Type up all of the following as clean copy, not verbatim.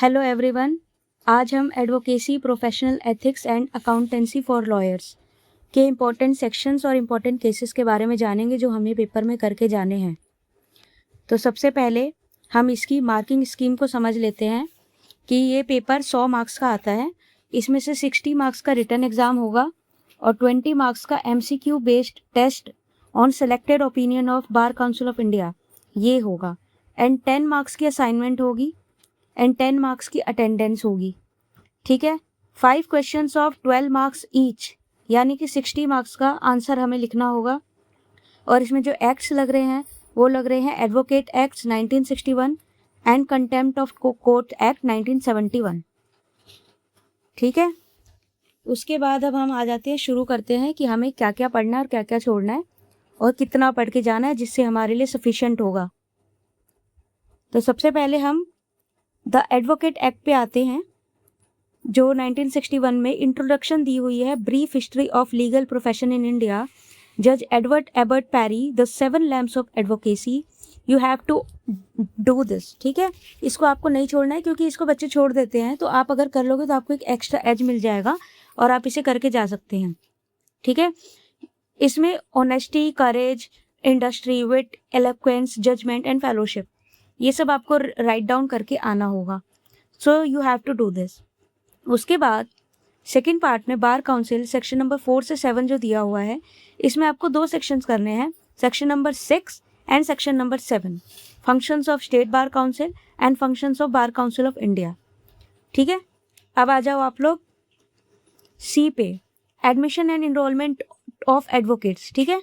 Hello everyone. आज हम advocacy, professional ethics and accountancy for lawyers के इम्पोर्टेंट सेक्शंस और इम्पोर्टेंट केसेस के बारे में जानेंगे जो हमें पेपर में करके जाने हैं। तो सबसे पहले हम इसकी मार्किंग स्कीम को समझ लेते हैं कि ये पेपर 100 मार्क्स का आता है। इसमें से 60 मार्क्स का रिटन एग्ज़ाम होगा और 20 मार्क्स का MCQ based test on selected opinion of bar council of India ये होगा एंड 10 मार्क्स की असाइनमेंट होगी एंड 10 मार्क्स की अटेंडेंस होगी। ठीक है। 5 क्वेश्चंस ऑफ 12 मार्क्स ईच यानी कि 60 मार्क्स का आंसर हमें लिखना होगा। और इसमें जो एक्ट्स लग रहे हैं वो लग रहे हैं advocate act 1961 and contempt of Court act 1971। ठीक है। उसके बाद अब हम आ जाते हैं, शुरू करते हैं कि हमें क्या क्या पढ़ना है और क्या क्या छोड़ना है और कितना पढ़ के जाना है जिससे हमारे लिए सफिशिएंट होगा। तो सबसे पहले हम द एडवोकेट एक्ट पे आते हैं जो 1961 में इंट्रोडक्शन दी हुई है। Brief history of legal profession in India, जज Edward Abbott Parry, the 7 lamps of advocacy, you have to do this. ठीक है। इसको आपको नहीं छोड़ना है क्योंकि इसको बच्चे छोड़ देते हैं, तो आप अगर कर लोगे तो आपको एक एक्स्ट्रा एज मिल जाएगा और आप इसे करके जा सकते हैं। ठीक है। इसमें honesty, courage, industry, wit, eloquence, judgement and fellowship ये सब आपको राइट डाउन करके आना होगा। So you have to do this. उसके बाद सेकंड पार्ट में बार काउंसिल सेक्शन नंबर 4 से 7 जो दिया हुआ है, इसमें आपको 2 सेक्शंस करने हैं, section number 6 and section number 7, functions of state bar council and functions of bar council of India. ठीक है। अब आ जाओ आप लोग सी पे, admission and enrolment of advocates. ठीक है।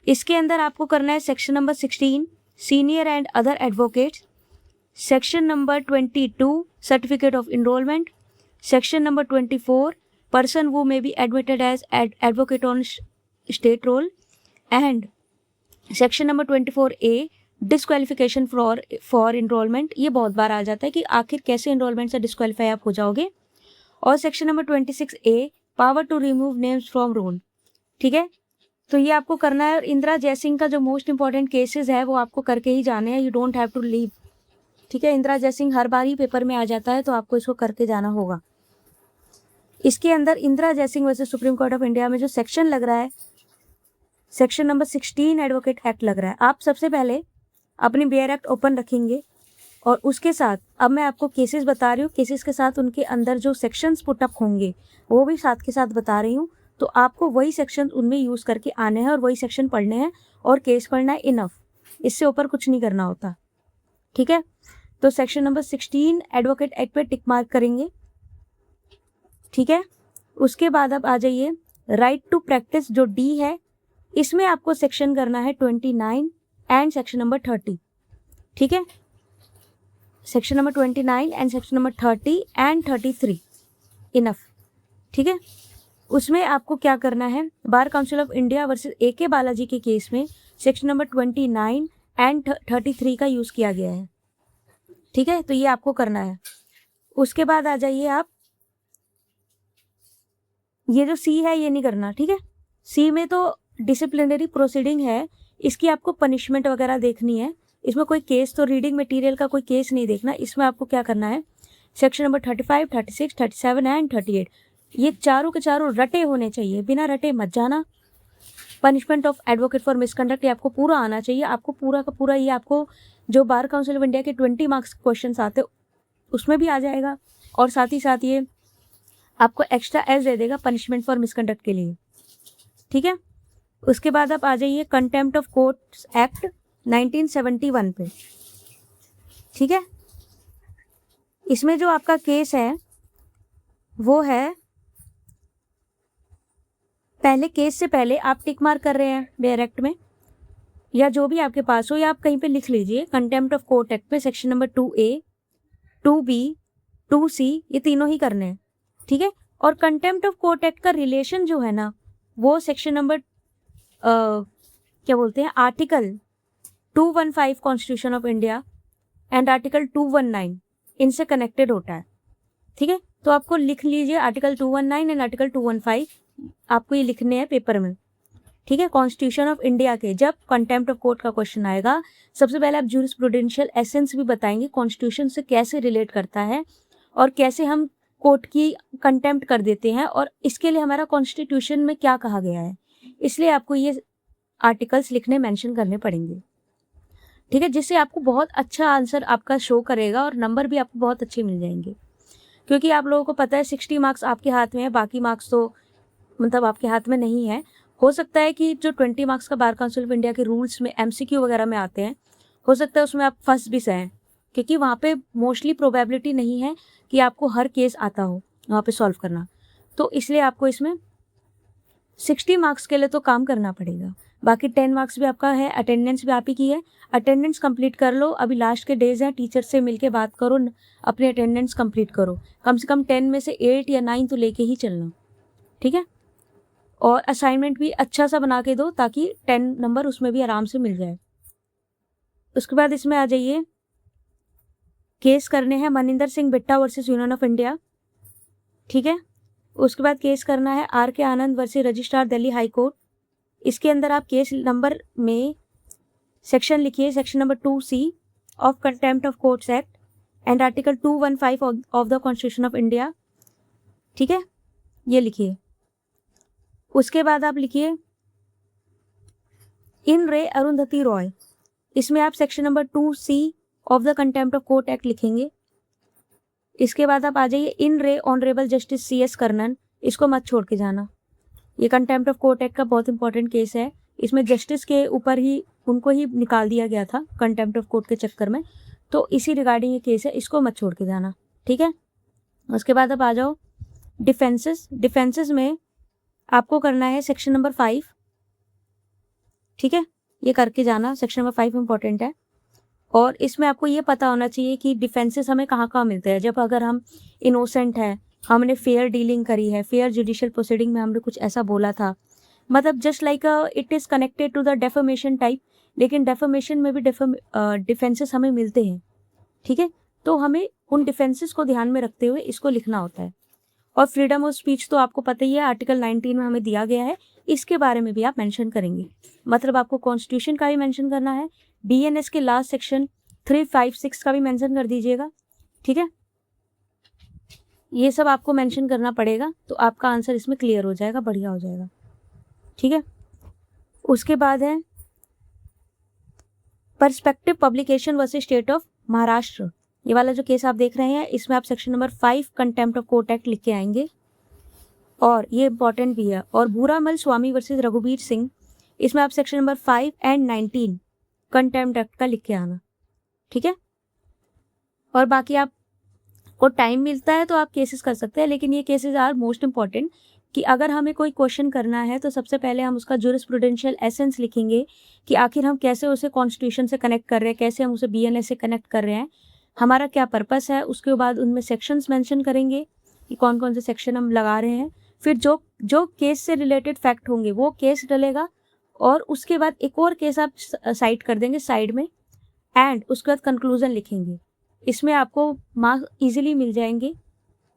इसके अंदर आपको करना है section number 16 senior and other advocates, section number 22 certificate of enrolment, section number 24 person who may be admitted as advocate on state roll, and section number 24A disqualification for enrolment. ये बहुत बार आ जाता है कि आखिर कैसे इनरोलमेंट से disqualify आप हो जाओगे। और section number 26A power to remove names from roll. ठीक है। तो ये आपको करना है। और इंदिरा जयसिंह का जो मोस्ट इंपॉर्टेंट केसेस है वो आपको करके ही जाने हैं, you don't have to leave. ठीक है। इंदिरा जयसिंह हर बार ही पेपर में आ जाता है तो आपको इसको करके जाना होगा। इसके अंदर Indira Jaising versus supreme court of India में जो सेक्शन लग रहा है, सेक्शन नंबर 16 एडवोकेट एक्ट लग रहा है। आप सबसे पहले अपनी बेयर एक्ट ओपन रखेंगे और उसके साथ अब मैं आपको केसेस बता रही हूँ, केसेस के साथ उनके अंदर जो सेक्शंस पुटअप होंगे वो भी साथ के साथ बता रही हूँ। तो आपको वही सेक्शन उनमें यूज़ करके आने हैं और वही सेक्शन पढ़ने हैं और केस पढ़ना है, इनफ। इससे ऊपर कुछ नहीं करना होता। ठीक है। तो सेक्शन नंबर 16 एडवोकेट एक्ट पे टिक मार्क करेंगे। ठीक है। उसके बाद अब आ जाइए राइट टू प्रैक्टिस जो डी है, इसमें आपको सेक्शन करना है 29 एंड सेक्शन नंबर 30। ठीक है। Section number 29 and section number 30 and 33 enough. ठीक है। उसमें आपको क्या करना है, bar council of India versus AK Balaji के केस में सेक्शन नंबर 29 एंड 33 का यूज़ किया गया है। ठीक है। तो ये आपको करना है। उसके बाद आ जाइए आप, ये जो सी है ये नहीं करना। ठीक है। सी में तो डिसिप्लिनरी प्रोसीडिंग है, इसकी आपको पनिशमेंट वगैरह देखनी है। इसमें कोई केस, तो रीडिंग मटेरियल का कोई केस नहीं देखना। इसमें आपको क्या करना है, सेक्शन नंबर 35, 36, 37 एंड 38 ये चारों के चारों रटे होने चाहिए, बिना रटे मत जाना। Punishment of advocate for misconduct ये आपको पूरा आना चाहिए। आपको पूरा का पूरा ये आपको जो बार काउंसिल ऑफ इंडिया के 20 मार्क्स क्वेश्चन आते उसमें भी आ जाएगा और साथ ही साथ ये आपको एक्स्ट्रा एज दे देगा पनिशमेंट फॉर मिसकंडक्ट के लिए। ठीक है। उसके बाद आप आ जाइए कंटेम्प्ट ऑफ कोर्ट्स एक्ट 1971 पे। ठीक है। इसमें जो आपका केस है वो है, पहले केस से पहले आप टिक मार्क कर रहे हैं बेयर एक्ट में या जो भी आपके पास हो, या आप कहीं पे लिख लीजिए कंटेम्प्ट ऑफ कोर्ट एक्ट में section number 2A, 2B, 2C ये तीनों ही करने हैं। ठीक है। और कंटेम्प्ट ऑफ कोर्ट एक्ट का रिलेशन जो है ना वो सेक्शन नंबर क्या बोलते हैं, article 215 constitution of India and article 219 इनसे कनेक्टेड होता है। ठीक है। तो आपको लिख लीजिए आर्टिकल 219 एंड आर्टिकल 215 आपको ये लिखने हैं पेपर में। ठीक है। कॉन्स्टिट्यूशन ऑफ इंडिया के जब कंटेम्प्ट ऑफ कोर्ट का क्वेश्चन आएगा, सबसे पहले आप जूरिस्प्रूडेंशियल एसेंस भी बताएंगे, कॉन्स्टिट्यूशन से कैसे रिलेट करता है और कैसे हम कोर्ट की कंटेम्प्ट कर देते हैं, और इसके लिए हमारा कॉन्स्टिट्यूशन में क्या कहा गया है। इसलिए आपको ये आर्टिकल्स लिखने मेंशन करने पड़ेंगे, ठीक है, जिससे आपको बहुत अच्छा आंसर आपका शो करेगा और नंबर भी आपको बहुत अच्छे मिल जाएंगे। क्योंकि आप लोगों को पता है 60 मार्क्स आपके हाथ में है, बाकी मार्क्स तो मतलब आपके हाथ में नहीं है। हो सकता है कि जो 20 मार्क्स का बार काउंसिल ऑफ इंडिया के रूल्स में MCQ वगैरह में आते हैं, हो सकता है उसमें आप फंस भी जाएं, क्योंकि वहाँ पे मोस्टली प्रोबेबिलिटी नहीं है कि आपको हर केस आता हो वहाँ पे सॉल्व करना। तो इसलिए आपको इसमें 60 मार्क्स के लिए तो काम करना पड़ेगा। बाकी 10 मार्क्स भी आपका है, अटेंडेंस भी आप ही की है। अटेंडेंस कंप्लीट कर लो, अभी लास्ट के डेज हैं, टीचर से मिलके बात करो, अपने अटेंडेंस कंप्लीट करो। कम से कम 10 में से 8 या 9 तो लेके ही चलना, ठीक है। और असाइनमेंट भी अच्छा सा बना के दो ताकि 10 नंबर उसमें भी आराम से मिल जाए। उसके बाद इसमें आ जाइए, केस करने हैं Maninder Singh Bitta versus Union of India, ठीक है। उसके बाद केस करना है RK Anand versus registrar Delhi High Court. इसके अंदर आप केस नंबर में सेक्शन लिखिए, section number 2C of Contempt of Courts Act and Article 215 of the Constitution of India, ठीक है, ये लिखिए। उसके बाद आप लिखिए इन रे अरुंधति रॉय, इसमें आप section number 2C of the contempt of Court act लिखेंगे। इसके बाद आप आ जाइए इन रे ऑनरेबल जस्टिस CS कर्नन, इसको मत छोड़ के जाना। ये कंटेम्प्ट ऑफ कोर्ट एक्ट का बहुत इंपॉर्टेंट केस है, इसमें जस्टिस के ऊपर ही उनको ही निकाल दिया गया था कंटेम्प्ट ऑफ कोर्ट के चक्कर में, तो इसी रिगार्डिंग ये केस है, इसको मत छोड़ के जाना, ठीक है। उसके बाद आप आ जाओ डिफेंसेस। डिफेंसेस में आपको करना है सेक्शन नंबर 5, ठीक है, ये करके जाना, सेक्शन नंबर 5 इंपॉर्टेंट है। और इसमें आपको ये पता होना चाहिए कि डिफेंसेस हमें कहाँ कहाँ मिलते हैं। जब अगर हम इनोसेंट हैं, हमने फेयर डीलिंग करी है, फेयर जुडिशियल प्रोसीडिंग में हमने कुछ ऐसा बोला था, मतलब just like it is connected to the defamation type, लेकिन डेफमेशन में भी डिफेंसेस हमें मिलते हैं, ठीक है। तो हमें उन डिफेंसेस को ध्यान में रखते हुए इसको लिखना होता है। और फ्रीडम ऑफ स्पीच तो आपको पता ही है, आर्टिकल 19 में हमें दिया गया है, इसके बारे में भी आप मेंशन करेंगे। मतलब आपको कॉन्स्टिट्यूशन का भी मेंशन करना है, BNS के लास्ट सेक्शन 356 का भी मेंशन कर दीजिएगा, ठीक है। ये सब आपको मेंशन करना पड़ेगा, तो आपका आंसर इसमें क्लियर हो जाएगा, बढ़िया हो जाएगा, ठीक है। उसके बाद है perspective publication versus state of Maharashtra. ये वाला जो केस आप देख रहे हैं, इसमें आप section number 5 contempt of Court act लिख के आएंगे, और ये इंपॉर्टेंट भी है। और भूरामल स्वामी वर्सेस रघुवीर सिंह, इसमें आप section number 5 and 19 contempt act का लिख के आना, ठीक है। और बाकी आपको टाइम मिलता है तो आप केसेस कर सकते हैं, लेकिन ये केसेस आर मोस्ट इंपॉर्टेंट कि अगर हमें कोई क्वेश्चन करना है तो सबसे पहले हम उसका जूरिस्प्रूडेंशियल एसेंस लिखेंगे कि आखिर हम कैसे उसे कॉन्स्टिट्यूशन से कनेक्ट कर रहे हैं, कैसे हम उसे BNS से कनेक्ट कर रहे हैं, हमारा क्या पर्पस है। उसके बाद उनमें सेक्शंस मेंशन करेंगे कि कौन कौन से सेक्शन हम लगा रहे हैं। फिर जो जो केस से रिलेटेड फैक्ट होंगे वो केस डलेगा, और उसके बाद एक और केस आप साइट कर देंगे साइड में, एंड उसके बाद कंक्लूजन लिखेंगे। इसमें आपको मार्क्स इजीली मिल जाएंगे,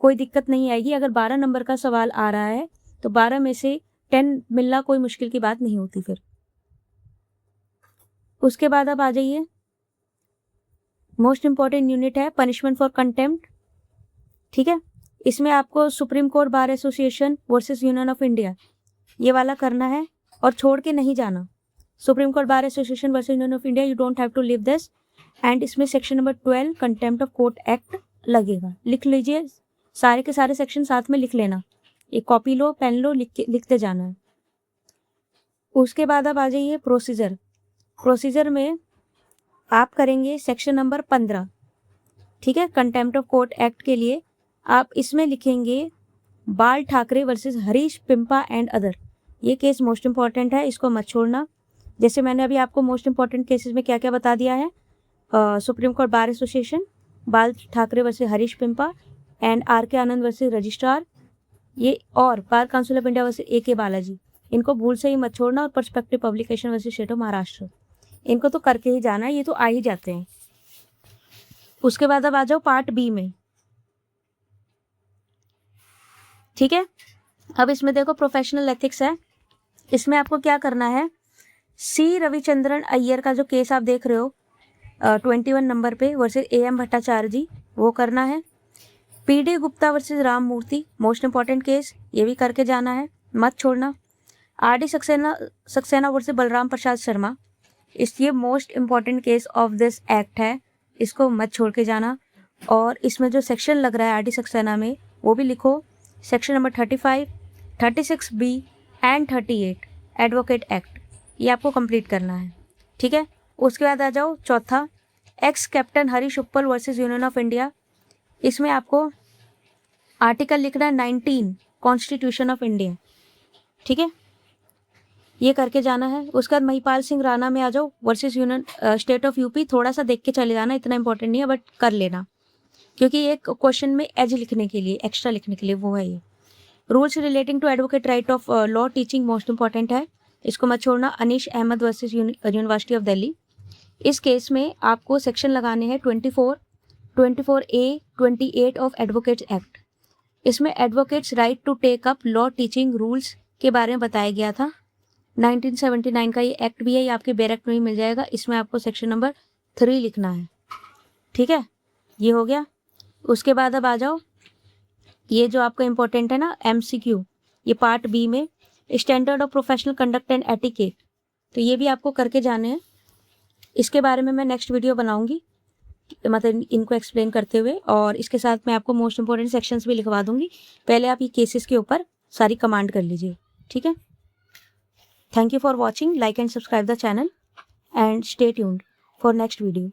कोई दिक्कत नहीं आएगी। अगर 12 नंबर का सवाल आ रहा है तो 12 में से 10 मिलना कोई मुश्किल की बात नहीं होती फिर। उसके बाद आप आ जाइए, मोस्ट इंपॉर्टेंट यूनिट है पनिशमेंट फॉर कंटेम्प्ट, ठीक है। इसमें आपको Supreme Court Bar Association versus Union of India ये वाला करना है, और छोड़ के नहीं जाना। Supreme Court Bar Association versus Union of India, you don't have to leave this. And इसमें section number 12 Contempt of Court Act लगेगा, लिख लीजिए, सारे के सारे सेक्शन साथ में लिख लेना, एक कॉपी लो, पेन लो, लिखते जाना है। उसके बाद आप आ जाइए प्रोसीजर। प्रोसीजर में आप करेंगे सेक्शन नंबर 15, ठीक है, कंटेम्प्ट ऑफ कोर्ट एक्ट के लिए आप इसमें लिखेंगे Bal Thackeray versus Harish Pimpa and other. ये केस मोस्ट इंपॉर्टेंट है, इसको मत छोड़ना। जैसे मैंने अभी आपको मोस्ट इंपॉर्टेंट केसेस में क्या क्या बता दिया है, supreme Court Bar Association, Bal Thackeray versus Harish Pimpa and RK Anand versus registrar, ये, और Bar council of India versus AK Balaji, इनको भूल से ही मत छोड़ना। और perspective publication versus state of Maharashtra, इनको तो करके ही जाना है, ये तो आ ही जाते हैं। उसके बाद अब आ जाओ पार्ट B में, ठीक है। अब इसमें देखो प्रोफेशनल एथिक्स है, इसमें आपको क्या करना है, C रविचंद्रन अय्यर का जो केस आप देख रहे हो 21 नंबर पे वर्सेस AM भट्टाचार्य जी, वो करना है। PD गुप्ता वर्सेस राम मूर्ति, मोस्ट इंपॉर्टेंट केस, ये भी करके जाना है, मत छोड़ना। RD सक्सेना वर्सेस बलराम प्रसाद शर्मा, ये most important case of this act है, इसको मत छोड़ के जाना। और इसमें जो सेक्शन लग रहा है RD सक्सेना में वो भी लिखो, section number 35, 36B and 38 advocate act, ये आपको कंप्लीट करना है, ठीक है। उसके बाद आ जाओ चौथा, एक्स कैप्टन हरीश उपल वर्सेस यूनियन ऑफ इंडिया, इसमें आपको आर्टिकल लिखना है 19 कॉन्स्टिट्यूशन ऑफ इंडिया, ठीक है, ये करके जाना है। उसके बाद महिपाल सिंह राणा में आ जाओ versus union state of UP, थोड़ा सा देख के चले जाना, इतना इंपॉर्टेंट नहीं है बट कर लेना, क्योंकि ये क्वेश्चन में एज लिखने के लिए, एक्स्ट्रा लिखने के लिए वो है ये। Rules relating to advocate right of law teaching most important है, इसको मत छोड़ना। Anish Ahmad versus university of Delhi, इस केस में आपको सेक्शन लगाने हैं 24, 24A, 28 ऑफ एडवोकेट्स एक्ट। इसमें advocates right to take up law teaching rules के बारे में बताया गया था। 1979 का ये एक्ट भी है, ये आपके बैरक में ही मिल जाएगा। इसमें आपको सेक्शन नंबर 3 लिखना है, ठीक है, ये हो गया। उसके बाद अब आ जाओ, ये जो आपका इंपॉर्टेंट है ना MCQ, ये पार्ट B में standard of professional conduct and etiquette, तो ये भी आपको करके जाने हैं। इसके बारे में मैं नेक्स्ट वीडियो बनाऊंगी, मतलब इनको एक्सप्लेन करते हुए, और इसके साथ मैं आपको मोस्ट इंपॉर्टेंट सेक्शंस भी लिखवा दूंगी। पहले आप ये केसेस के ऊपर सारी कमांड कर लीजिए, ठीक है। Thank you for watching. Like and subscribe the channel and stay tuned for next video.